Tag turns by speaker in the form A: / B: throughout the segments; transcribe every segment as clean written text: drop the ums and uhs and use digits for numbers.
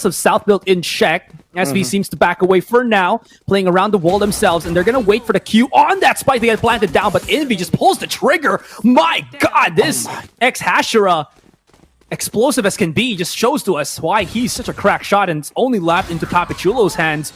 A: of South built in check. SV seems to back away for now, playing around the wall themselves, and they're gonna wait for the Q on that spike to get planted down, but Invy just pulls the trigger. My god, this ex-Hashira, explosive as can be, just shows to us why he's such a crack shot, and it's only left into PapiChulo's hands,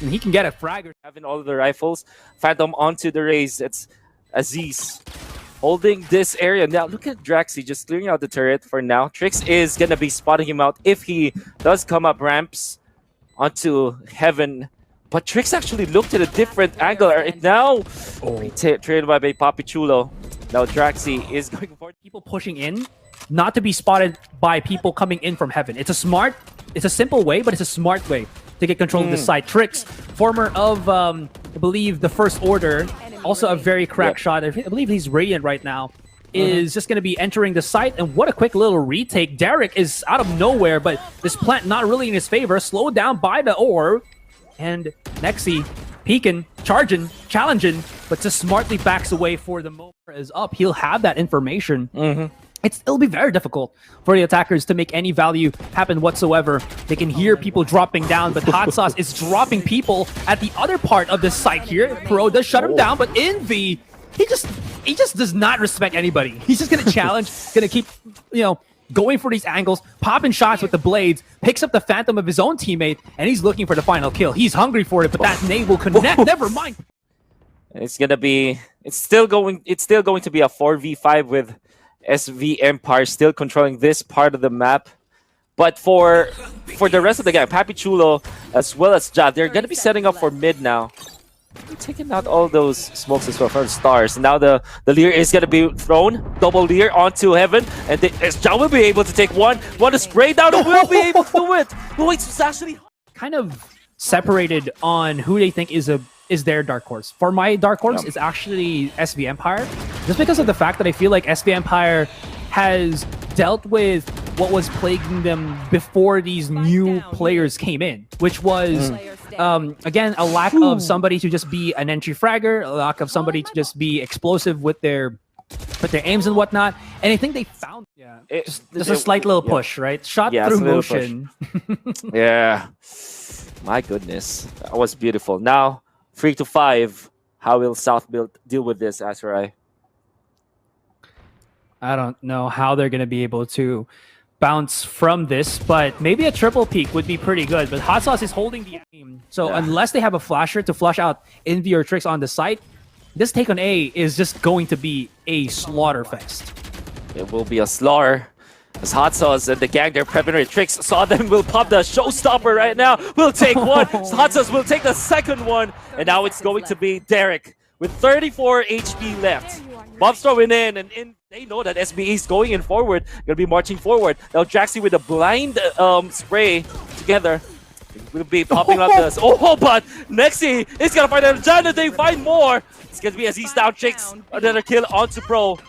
A: and he can get a fragger.
B: Having all of the rifles, Phantom onto the raise. It's Azys holding this area. Now look at Daxii just clearing out the turret for now. Trix is gonna be spotting him out if he does come up ramps onto Heaven. But Trix actually looked at a different angle right now. Trailed by PapiChulo. Now Daxii is going for
A: people pushing in, not to be spotted by people coming in from Heaven. It's a simple way, but it's a smart way to get control of the site. Trix, former of, I believe, the First Order, also a very crack shot. I believe he's Radiant right now. Is just going to be entering the site, and what a quick little retake. Derek is out of nowhere, but this plant not really in his favor. Slowed down by the orb, and Nexi peeking, charging, challenging, but just smartly backs away for the moment is up. He'll have that information. It'll be very difficult for the attackers to make any value happen whatsoever. They can hear people dropping down, but Hotsauz is dropping people at the other part of the site here. Pro does shut him down, but Invy, he just does not respect anybody. He's just gonna challenge, gonna keep, going for these angles, popping shots with the blades, picks up the Phantom of his own teammate, and he's looking for the final kill. He's hungry for it, but that nade will connect. Never mind.
B: It's still going to be a 4v5 with SV Empire still controlling this part of the map. But for the rest of the game, PapiChulo as well as Ja, they're gonna be setting up for mid now. Taking out all those smokes as well from stars. Now the Leer is gonna be thrown, double Leer onto Heaven, and Ja will be able to take one to spray down and will be able to do it. Oh, it's actually
A: kind of separated on who they think is their dark horse. For my dark horse, it's actually SV Empire, just because of the fact that I feel like SV Empire has dealt with what was plaguing them before these new players came in, which was again a lack of somebody to just be an entry fragger, a lack of somebody to just be explosive with their aims and whatnot. And I think they found just a slight little push, right? Shot through motion.
B: Yeah, my goodness, that was beautiful. Now 3-5. How will South deal with this, Azurai?
A: I don't know how they're going to be able to bounce from this, but maybe a triple peak would be pretty good. But Hotsauz is holding the aim, so unless they have a flasher to flush out Invy or Trix on the site, this take on A is just going to be a slaughter fest.
B: It will be a slaughter. As Hotsauz and the gang, their preparatory Trix saw them, will pop the showstopper right now. We'll take one. Hotsauz will take the second one. And now it's going to be Derek with 34 HP left. Bob's throwing in, and they know that SBE is going in forward. Going to be marching forward. Now Daxii with a blind spray together. Will be popping up this. Oh, but Nexi is going to find a Jan, and they find more. It's going to be Azys down Trix. Another kill onto Pro.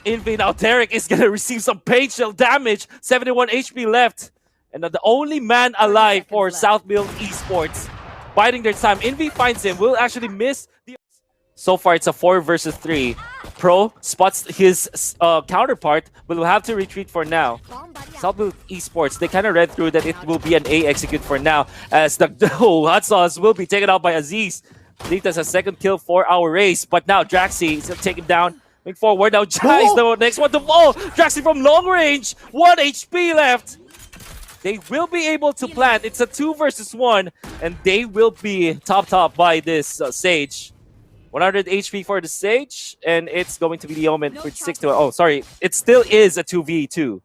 B: Invy now, Derek is going to receive some pain shell damage. 71 HP left. And the only man alive for South Build Esports. Biding their time. Invy finds him. Will actually miss the... So far, it's a 4 versus 3. Pro spots his counterpart, but will have to retreat for now. South Build Esports, they kind of read through that it will be an A execute for now. As the Hotsauz will be taken out by Azys. I think that's a second kill for our race. But now Daxii is going to take him down. Moving forward, now Ja is the next one to fall. Daxii from long range, 1 HP left. They will be able to plant. It's a 2 versus 1, and they will be top by this Sage. 100 HP for the Sage, and it's going to be the Omen for 6 to... Oh, sorry. It still is a 2v2,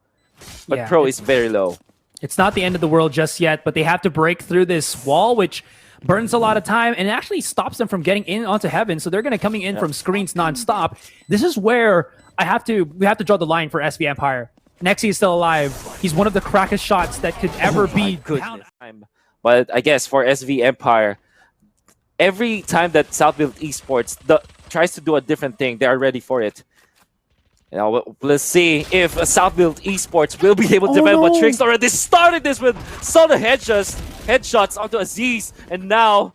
B: but Pro is very low.
A: It's not the end of the world just yet, but they have to break through this wall, which burns a lot of time and it actually stops them from getting in onto Heaven. So they're going to coming in from screens nonstop. This is where we have to draw the line for SV Empire. Nexi is still alive. He's one of the crackest shots that could ever be.
B: But I guess for SV Empire, every time that South Build Esports tries to do a different thing, they are ready for it. Now, let's see if South Build Esports will be able to defend what Trix already started this with solid headshots onto Azys, and now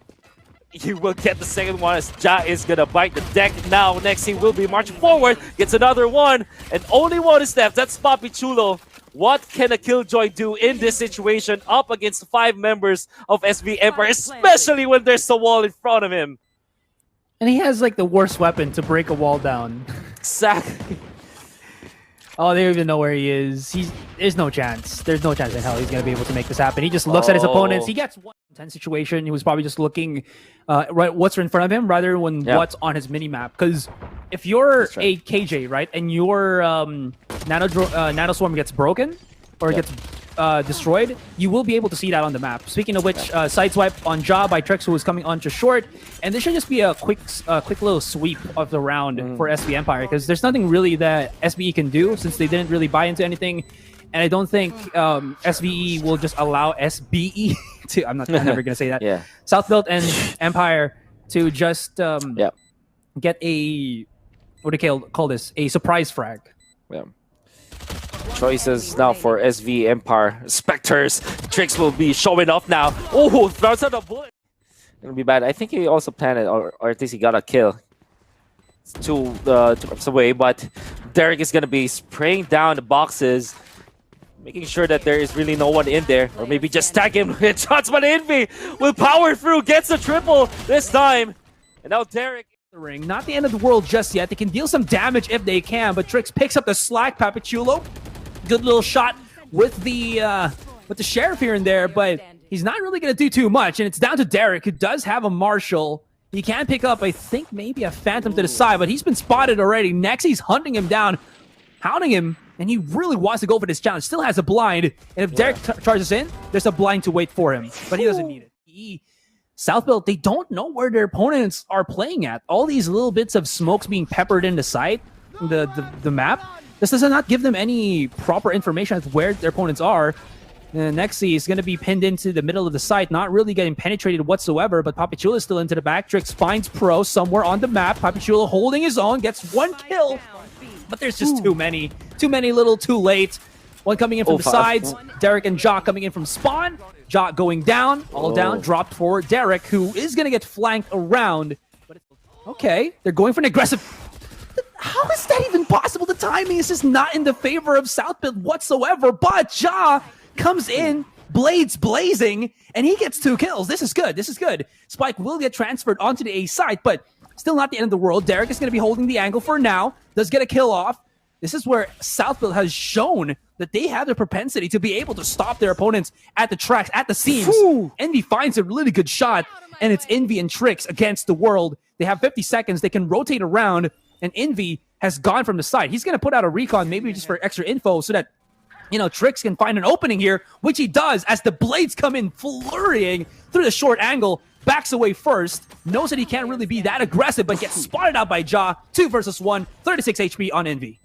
B: he will get the second one as Ja is gonna bite the deck. Now Nexi will be marching forward, gets another one, and only one is left. That's PapiChulo What can a Killjoy do in this situation up against 5 members of SV Empire, especially when there's a wall in front of him?
A: And he has like the worst weapon to break a wall down.
B: Exactly.
A: Oh, they don't even know where he is. There's no chance. There's no chance in hell he's going to be able to make this happen. He just looks at his opponents. He gets one intense situation. He was probably just looking right what's in front of him rather than what's on his mini-map. Because if you're a KJ, right, and your nanoswarm gets broken or gets destroyed, you will be able to see that on the map. Speaking of which, sideswipe on Ja by Trex, who is coming on to short, and this should just be a quick little sweep of the round for SV Empire, because there's nothing really that SBE can do since they didn't really buy into anything, and I don't think SVE will just allow SBE to. I'm never gonna say that. Southbuilt and Empire to just get a what do you call this? A surprise frag.
B: Choices now for SV Empire. Spectres. Tricks will be showing off now. Oh, throws out a bullet. It'll be bad. I think he also planned it, or at least he got a kill. It's two steps away, but Derek is going to be spraying down the boxes, making sure that there is really no one in there. Or maybe just tag him with shots, but Invy will power through, gets a triple this time. And now Derek.
A: Ring. Not the end of the world just yet. They can deal some damage if they can, but Trix picks up the slack. PapiChulo, good little shot with the sheriff here and there, but he's not really going to do too much, and it's down to Derek, who does have a Marshall. He can pick up, I think, maybe a Phantom to the side, but he's been spotted already. Nexi's hunting him down, hounding him, and he really wants to go for this challenge. Still has a blind, and if Derek charges in, there's a blind to wait for him, but he doesn't need it. Southbuilt, they don't know where their opponents are playing at. All these little bits of smokes being peppered in the site, the map, this does not give them any proper information as where their opponents are. Nexi is going to be pinned into the middle of the site, not really getting penetrated whatsoever, but PapiChulo is still into the back. Trix finds Pro somewhere on the map. PapiChulo holding his own, gets one kill, but there's just too many little too late. One coming in from the sides, Derek and Ja coming in from spawn. Ja going down, all down, dropped for Derek, who is going to get flanked around. Okay, they're going for an aggressive... How is that even possible? The timing is just not in the favor of Southbuilt whatsoever, but Ja comes in, blades blazing, and he gets 2 kills. This is good, this is good. Spike will get transferred onto the A site, but still not the end of the world. Derek is going to be holding the angle for now, does get a kill off. This is where Southbuilt has shown that they have the propensity to be able to stop their opponents at the tracks, at the seams. Envy finds a really good shot, and it's Envy and Trix against the world. They have 50 seconds. They can rotate around, and Envy has gone from the side. He's going to put out a recon, maybe just for extra info, so that, you know, Trix can find an opening here, which he does as the blades come in flurrying through the short angle. Backs away first, knows that he can't really be that aggressive, but gets spotted out by Ja. 2 versus 1, 36 HP on Envy.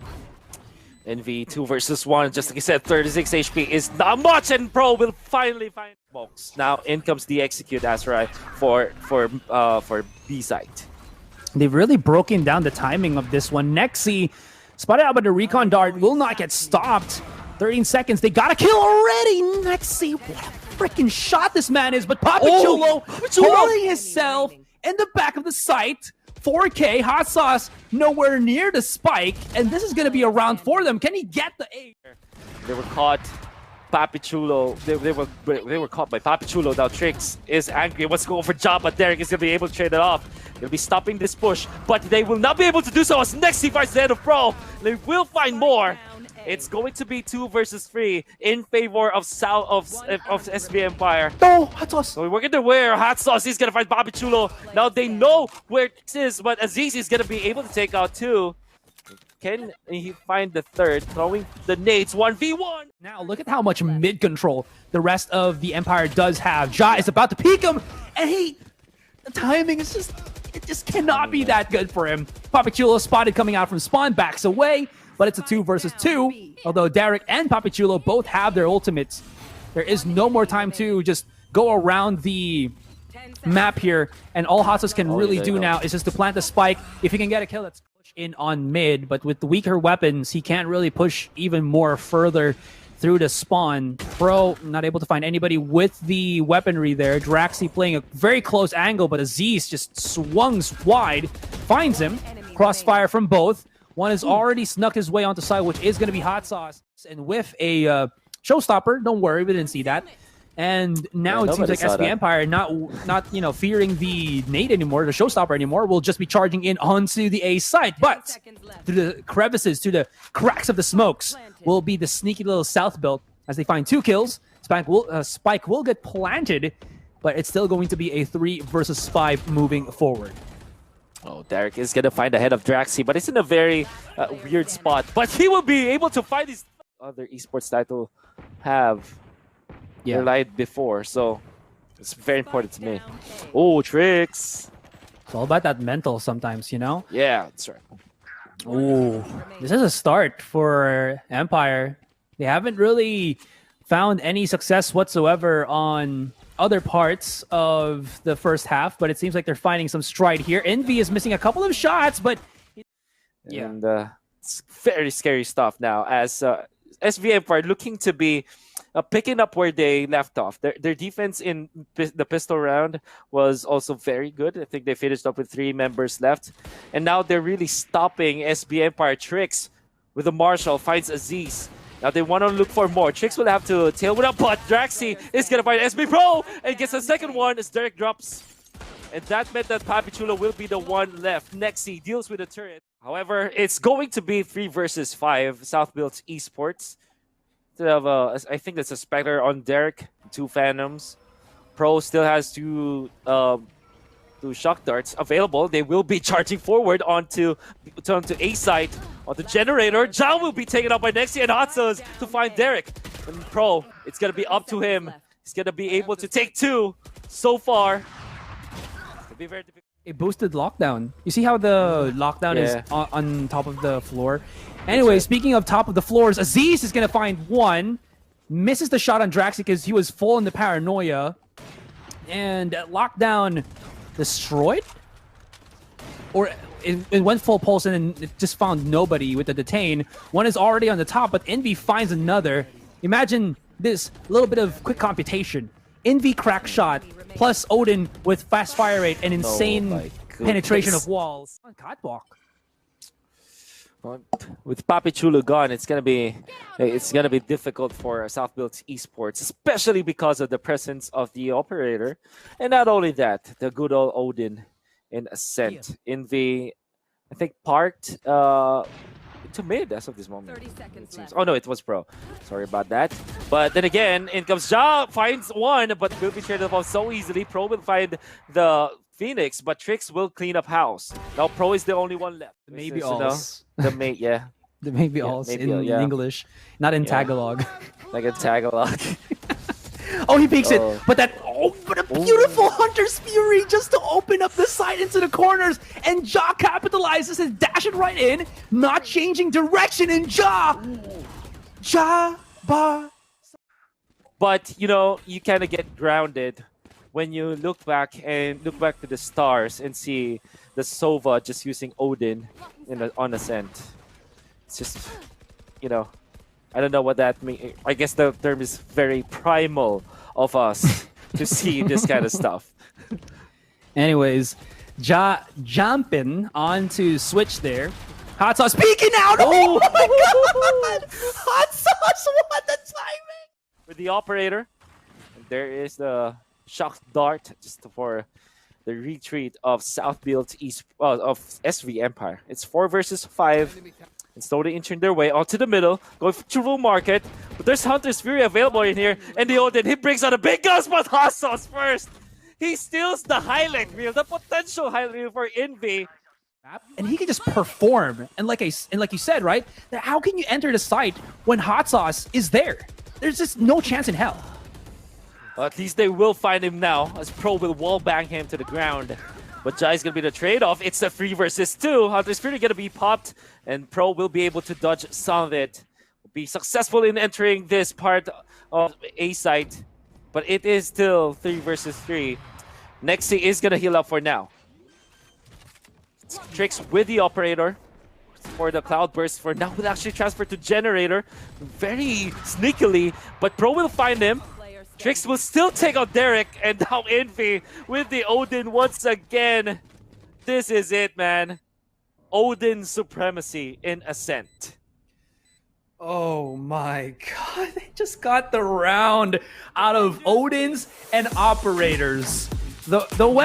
B: Envy 2 versus 1, just like I said, 36 HP is not much, and Pro will finally find smokes. Now in comes the execute Azrai for B site.
A: They've really broken down the timing of this one. Nexi spotted out by the recon dart, will not get stopped. 13 seconds, they got a kill already. Nexi, what a freaking shot this man is, but PapiChulo holding himself in the back of the site. 4K, Hotsauz nowhere near the spike, and this is going to be a round for them. Can he get the A?
B: They were caught. PapiChulo, they were caught by PapiChulo. Now Trix is angry. What's going for Ja, but Derek is going to be able to trade it off. They'll be stopping this push, but they will not be able to do so as Nexi fights the head of Pro. They will find more. It's going to be 2 versus 3 in favor of SV Empire.
A: No, Hotsauz.
B: So we're gonna wear Hotsauz. He's gonna fight PapiChulo. Now they know where this is, but Azys is gonna be able to take out 2. Can he find the third? Throwing the nades 1v1.
A: Now look at how much mid control the rest of the Empire does have. Ja is about to peek him, and the timing is it just cannot be that good for him. PapiChulo spotted coming out from spawn, backs away. But it's a 2 versus 2, although Derek and PapiChulo both have their ultimates. There is no more time to just go around the map here, and all Hotsauz can really do now is just to plant the spike. If he can get a kill, let's push in on mid, but with the weaker weapons, he can't really push even more further through the spawn. Pro not able to find anybody with the weaponry there. Daxii playing a very close angle, but Azys just swung wide, finds him. Crossfire from both. One has already snuck his way onto side, which is going to be Hotsauz. And with a showstopper, don't worry, we didn't see that. And now it seems like SB Empire not fearing the nade anymore, the showstopper anymore, will just be charging in onto the A side. But through the crevices, through the cracks of the smokes, will be the sneaky little south build as they find 2 kills. Spike will get planted, but it's still going to be a 3 versus 5 moving forward.
B: Oh, Derek is going to find ahead of Daxii, but it's in a very weird spot. But he will be able to find his other esports title have relied before, so it's very important to me. Oh, tricks.
A: It's all about that mental sometimes, you know?
B: Yeah, that's right.
A: Oh, this is a start for Empire. They haven't really found any success whatsoever on other parts of the first half, but it seems like they're finding some stride here. Envy is missing a couple of shots, but
B: and it's very scary stuff now as SV Empire looking to be picking up where they left off. Their defense in the pistol round was also very good. I think they finished up with 3 members left, and now they're really stopping SB Empire. Tricks with the Marshall finds Azys. Now they want to look for more. Tricks will have to tail it up, but Daxii is going to find SB Pro and gets a second one as Derek drops. And that meant that PapiChulo will be the one left. Nexi deals with the turret. However, it's going to be 3 versus 5. South builds Esports. I think that's a Spectre on Derek, 2 Phantoms. Pro still has 2 shock darts available. They will be charging forward onto A side. On the generator, John will be taken up by Nexi and Hotsauz to find Derek. And Pro, it's going to be up to him. He's going to be able to take 2 so far. It'll be very difficult.
A: A boosted lockdown. You see how the lockdown is on top of the floor? Anyway, speaking of top of the floors, Azys is going to find 1. Misses the shot on Daxii because he was full in the paranoia. And lockdown destroyed? Or it went full pulse and it just found nobody with the detain. 1 is already on the top, but Envy finds another. Imagine this little bit of quick computation. Envy crack shot plus Odin with fast fire rate and insane penetration of walls. On catwalk.
B: With PapiChulo gone, it's gonna be difficult for South Built Esports, especially because of the presence of the operator, and not only that, the good old Odin in Ascent. Invy, I think, parked to mid as of this moment.
C: 30 seconds left.
B: Oh no, it was Pro. Sorry about that. But then again, in comes Ja, finds 1, but will be traded off so easily. Pro will find the Phoenix, but Tricks will clean up house. Now Pro is the only one left.
A: Maybe alls.
B: The mate, yeah.
A: The maybe alls in English, not in Tagalog.
B: Like a Tagalog.
A: Oh, he peeks it, but but a beautiful Hunter's Fury just to open up the side into the corners, and Ja capitalizes and dashes right in, not changing direction, and Ja ba.
B: But you know, you kind of get grounded when you look back to the stars and see the Sova just using Odin on Ascent. It's just, you know, I don't know what that means. I guess the term is very primal of us to see this kind of stuff.
A: Anyways, Ja jumping onto Switch there. Hotsauz peeking out! Oh my god! Hotsauz, what the timing!
B: With the operator, there is the shock dart just for the retreat of South Built of SV Empire. It's 4 versus 5. And slowly inching their way onto the middle, going to Room Market. But there's Hunter's Fury available in here, and the Odin, he brings out a big guns, but Hotsauz first. He steals the highlight reel, the potential highlight reel for Invy.
A: And he can just perform. And like you said, right? How can you enter the site when Hotsauz is there? There's just no chance in hell.
B: Well, at least they will find him now, as Pro will wallbang him to the ground. But Jai's going to be the trade-off. It's a 3 versus 2. Hunter's Fury going to be popped, and Pro will be able to dodge some of it. Will be successful in entering this part of A site, but it is still 3 versus 3. Nexi is going to heal up for now. Tricks with the operator for the cloud burst for now. Will actually transfer to generator very sneakily, but Pro will find him. Tricks will still take out Derek, and now Envy with the Odin once again. This is it, man. Odin supremacy in Ascent.
A: Oh my god, they just got the round out of Odins and Operators. The weapon